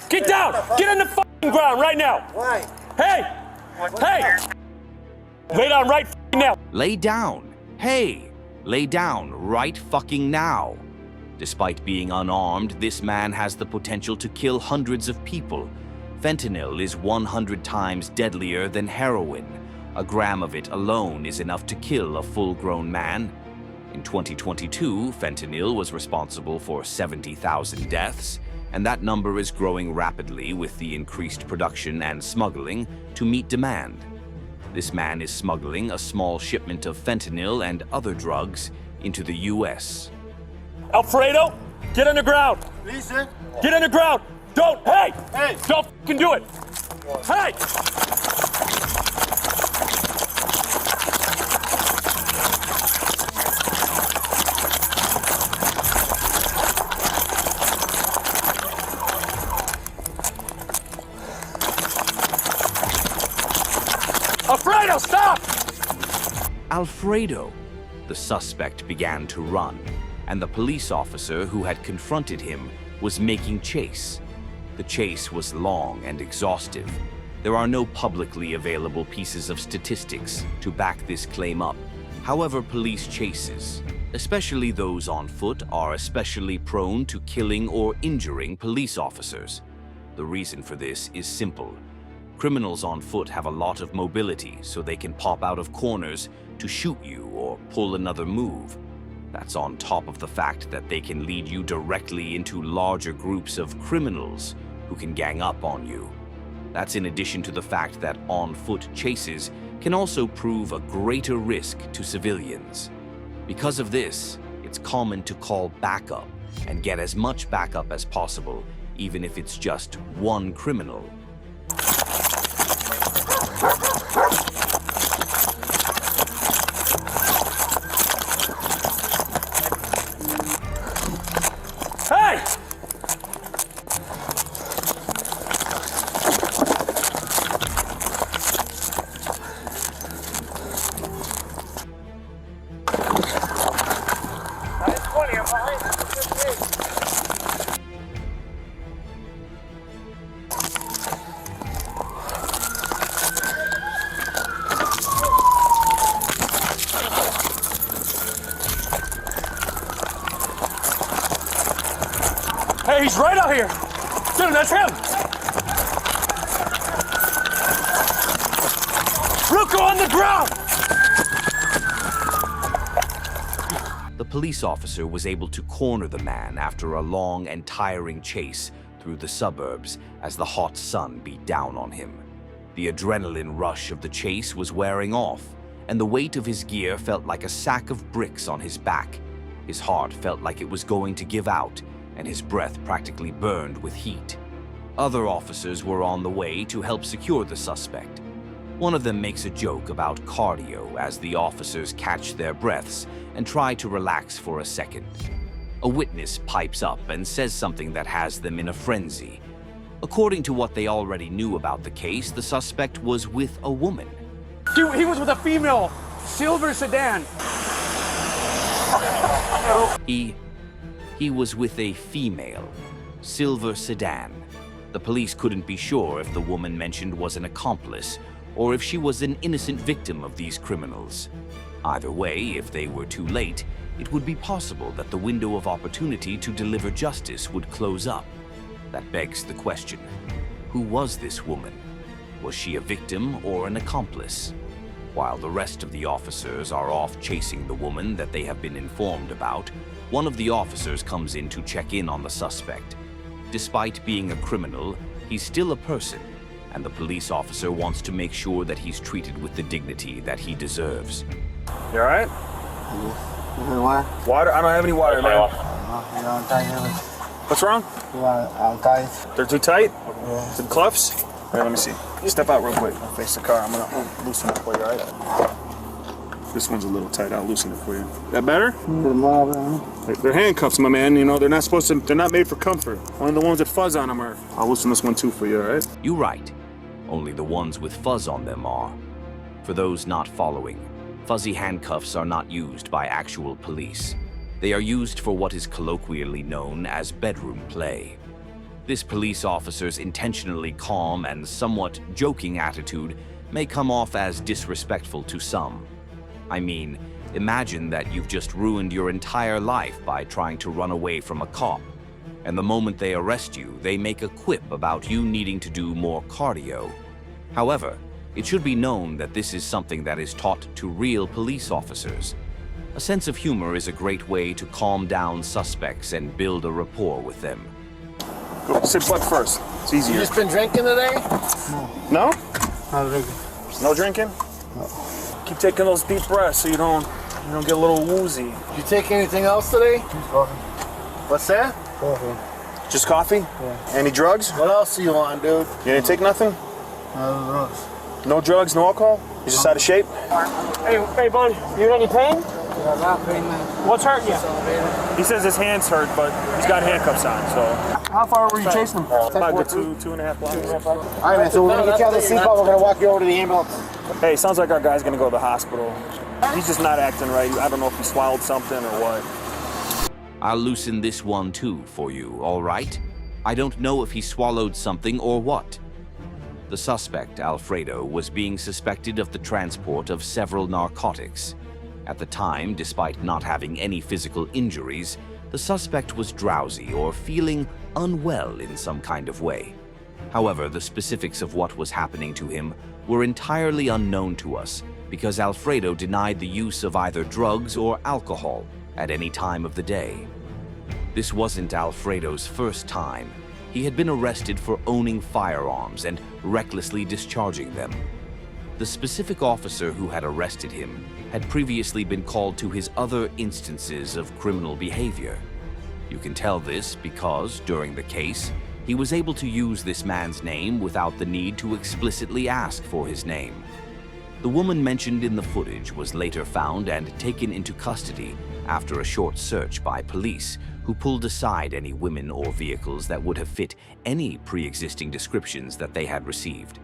Get down! Get on the fucking ground right now! Why? Hey! Hey! Lay down right now! Lay down. Hey! Lay down right fucking now. Despite being unarmed, this man has the potential to kill hundreds of people. Fentanyl is 100 times deadlier than heroin. A gram of it alone is enough to kill a full-grown man. In 2022, fentanyl was responsible for 70,000 deaths, and that number is growing rapidly with the increased production and smuggling to meet demand. This man is smuggling a small shipment of fentanyl and other drugs into the U.S. Alfredo, get on the ground! Please, sir. Get on the ground! Don't! Hey! Hey! Don't fucking do it! Hey! Alfredo, stop! Alfredo! The suspect began to run, and the police officer who had confronted him was making chase. The chase was long and exhaustive. There are no publicly available pieces of statistics to back this claim up. However, police chases, especially those on foot, are especially prone to killing or injuring police officers. The reason for this is simple. Criminals on foot have a lot of mobility, so they can pop out of corners to shoot you or pull another move. That's on top of the fact that they can lead you directly into larger groups of criminals who can gang up on you. That's in addition to the fact that on-foot chases can also prove a greater risk to civilians. Because of this, it's common to call backup and get as much backup as possible, even if it's just one criminal. Hey! Hey, he's right out here! Dude, that's him! Ruko on the ground! The police officer was able to corner the man after a long and tiring chase through the suburbs as the hot sun beat down on him. The adrenaline rush of the chase was wearing off, and the weight of his gear felt like a sack of bricks on his back. His heart felt like it was going to give out, and his breath practically burned with heat. Other officers were on the way to help secure the suspect. One of them makes a joke about cardio as the officers catch their breaths and try to relax for a second. A witness pipes up and says something that has them in a frenzy. According to what they already knew about the case, the suspect was with a woman. He was with a female silver sedan. He was with a female silver sedan. The police couldn't be sure if the woman mentioned was an accomplice or if she was an innocent victim of these criminals. Either way, if they were too late, it would be possible that the window of opportunity to deliver justice would close up. That begs the question, who was this woman? Was she a victim or an accomplice? While the rest of the officers are off chasing the woman that they have been informed about, one of the officers comes in to check in on the suspect. Despite being a criminal, he's still a person, and the police officer wants to make sure that he's treated with the dignity that he deserves. You alright? Water? Water? I don't have any water, man. What's wrong? Tight. They're too tight? Yeah. The cuffs? Here, let me see. You step out real quick. I'll face the car. I'm gonna loosen it for you, alright? This one's a little tight. I'll loosen it for you. That better? They're handcuffs, my man. You know, they're not made for comfort. Only the ones that fuzz on them are. I'll loosen this one too for you, alright? You're right. Only the ones with fuzz on them are. For those not following, fuzzy handcuffs are not used by actual police. They are used for what is colloquially known as bedroom play. This police officer's intentionally calm and somewhat joking attitude may come off as disrespectful to some. I mean, imagine that you've just ruined your entire life by trying to run away from a cop, and the moment they arrest you, they make a quip about you needing to do more cardio. However, it should be known that this is something that is taught to real police officers. A sense of humor is a great way to calm down suspects and build a rapport with them. Go sit butt first. It's easier. You just been drinking today? No? Not drinking. No drinking? No. Keep taking those deep breaths so you don't get a little woozy. You take anything else today? Coffee. What's that? Coffee. Just coffee? Yeah. Any drugs? What else do you want, dude? You didn't take nothing? No drugs. No drugs, no alcohol? You just out of shape? Hey, bud, you in any pain? Yeah, not pain, man. What's hurting you? He says his hands hurt, but he's got handcuffs on, so. How far were you chasing him? About good 2.5 blocks. All right, man, so we're going to get you out of the seatbelt. We're going to walk you over to the ambulance. Hey, sounds like our guy's gonna go to the hospital. He's just not acting right. I don't know if he swallowed something or what. I'll loosen this one too for you, all right? I don't know if he swallowed something or what. The suspect, Alfredo, was being suspected of the transport of several narcotics. At the time, despite not having any physical injuries, the suspect was drowsy or feeling unwell in some kind of way. However, the specifics of what was happening to him were entirely unknown to us because Alfredo denied the use of either drugs or alcohol at any time of the day. This wasn't Alfredo's first time. He had been arrested for owning firearms and recklessly discharging them. The specific officer who had arrested him had previously been called to his other instances of criminal behavior. You can tell this because, during the case, he was able to use this man's name without the need to explicitly ask for his name. The woman mentioned in the footage was later found and taken into custody after a short search by police, who pulled aside any women or vehicles that would have fit any pre-existing descriptions that they had received.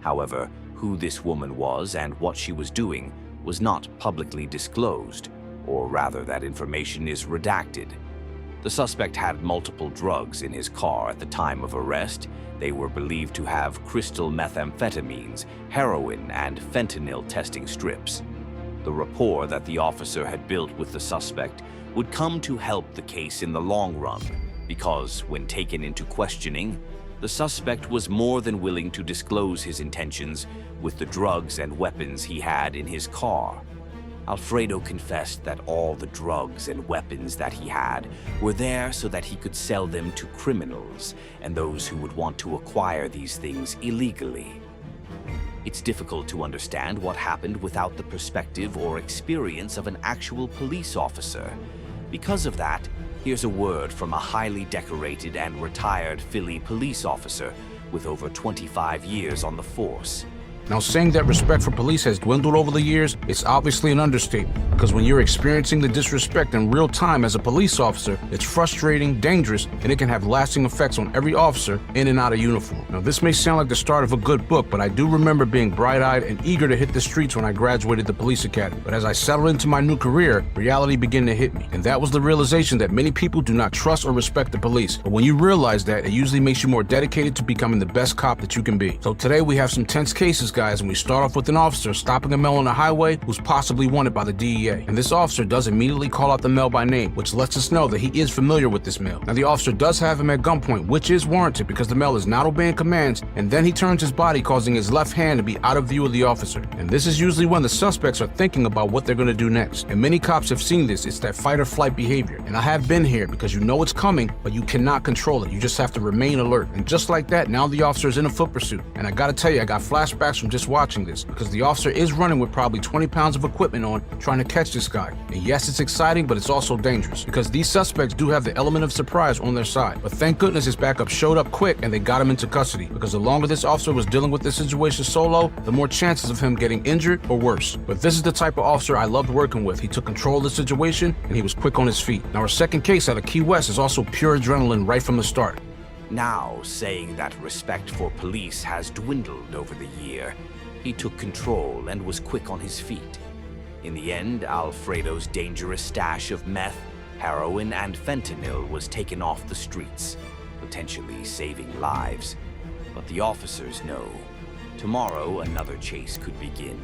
However, who this woman was and what she was doing was not publicly disclosed, or rather that information is redacted. The suspect had multiple drugs in his car at the time of arrest. They were believed to have crystal methamphetamines, heroin, and fentanyl testing strips. The rapport that the officer had built with the suspect would come to help the case in the long run, because when taken into questioning, the suspect was more than willing to disclose his intentions with the drugs and weapons he had in his car. Alfredo confessed that all the drugs and weapons that he had were there so that he could sell them to criminals and those who would want to acquire these things illegally. It's difficult to understand what happened without the perspective or experience of an actual police officer. Because of that, here's a word from a highly decorated and retired Philly police officer with over 25 years on the force. Now, saying that respect for police has dwindled over the years, it's obviously an understatement, because when you're experiencing the disrespect in real time as a police officer, it's frustrating, dangerous, and it can have lasting effects on every officer in and out of uniform. Now, this may sound like the start of a good book, but I do remember being bright-eyed and eager to hit the streets when I graduated the police academy. But as I settled into my new career, reality began to hit me, and that was the realization that many people do not trust or respect the police. But when you realize that, it usually makes you more dedicated to becoming the best cop that you can be. So today we have some tense cases, guys, and we start off with an officer stopping a male on the highway who's possibly wanted by the DEA. And this officer does immediately call out the male by name, which lets us know that he is familiar with this male. Now, the officer does have him at gunpoint, which is warranted because the male is not obeying commands, and then he turns his body, causing his left hand to be out of view of the officer. And this is usually when the suspects are thinking about what they're going to do next. And many cops have seen this. It's that fight or flight behavior. And I have been here because you know it's coming, but you cannot control it. You just have to remain alert. And just like that, now the officer is in a foot pursuit. And I gotta tell you, I got flashbacks from just watching this, because the officer is running with probably 20 pounds of equipment on, trying to catch this guy. And yes, it's exciting, but it's also dangerous, because these suspects do have the element of surprise on their side. But thank goodness his backup showed up quick and they got him into custody, because the longer this officer was dealing with this situation solo, the more chances of him getting injured or worse. But this is the type of officer I loved working with. He took control of the situation and he was quick on his feet. Now, our second case out of Key West is also pure adrenaline right from the start. Now, saying that respect for police has dwindled over the year, he took control and was quick on his feet. In the end, Alfredo's dangerous stash of meth, heroin, and fentanyl was taken off the streets. potentially saving lives. But the officers know tomorrow another chase could begin.